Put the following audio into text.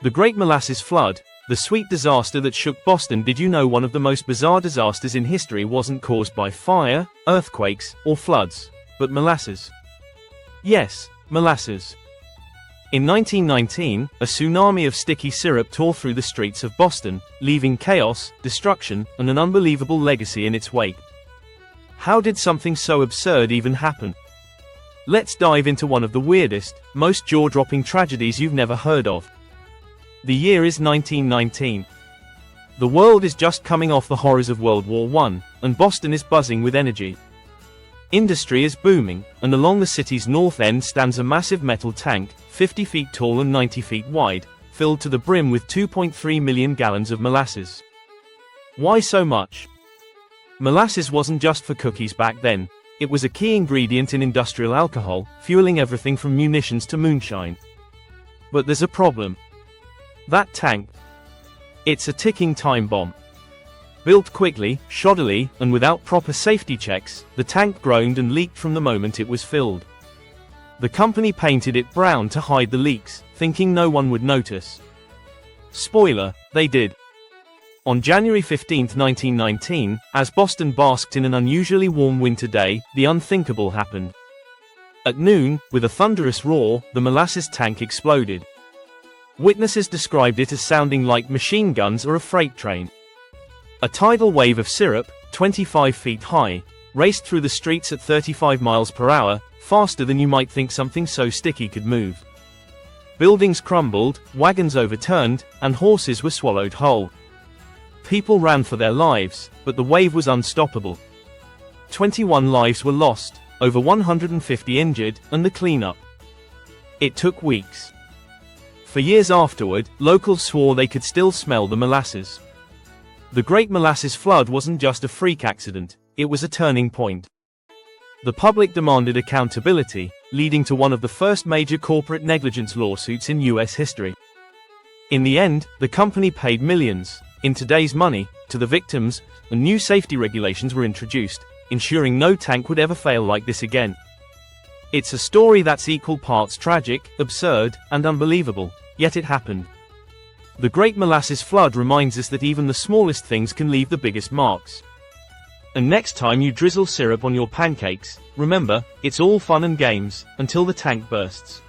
The Great Molasses Flood, the sweet disaster that shook Boston. Did you know one of the most bizarre disasters in history wasn't caused by fire, earthquakes, or floods, but molasses? Yes, molasses. In 1919, a tsunami of sticky syrup tore through the streets of Boston, leaving chaos, destruction, and an unbelievable legacy in its wake. How did something so absurd even happen? Let's dive into one of the weirdest, most jaw-dropping tragedies you've never heard of. The year is 1919. The world is just coming off the horrors of World War I, and Boston is buzzing with energy. Industry is booming, and along the city's north end stands a massive metal tank, 50 feet tall and 90 feet wide, filled to the brim with 2.3 million gallons of molasses. Why so much? Molasses wasn't just for cookies back then. It was a key ingredient in industrial alcohol, fueling everything from munitions to moonshine. But there's a problem. That tank. It's a ticking time bomb. Built quickly, shoddily, and without proper safety checks, the tank groaned and leaked from the moment it was filled. The company painted it brown to hide the leaks, thinking no one would notice. Spoiler, they did. On January 15, 1919, as Boston basked in an unusually warm winter day, the unthinkable happened. At noon, with a thunderous roar, the molasses tank exploded. Witnesses described it as sounding like machine guns or a freight train. A tidal wave of syrup, 25 feet high, raced through the streets at 35 miles per hour, faster than you might think something so sticky could move. Buildings crumbled, wagons overturned, and horses were swallowed whole. People ran for their lives, but the wave was unstoppable. 21 lives were lost, over 150 injured, and the cleanup. It took weeks. For years afterward, locals swore they could still smell the molasses. The Great Molasses Flood wasn't just a freak accident, it was a turning point. The public demanded accountability, leading to one of the first major corporate negligence lawsuits in U.S. history. In the end, the company paid millions, in today's money, to the victims, and new safety regulations were introduced, ensuring no tank would ever fail like this again. It's a story that's equal parts tragic, absurd, and unbelievable, yet it happened. The Great Molasses Flood reminds us that even the smallest things can leave the biggest marks. And next time you drizzle syrup on your pancakes, remember, it's all fun and games, until the tank bursts.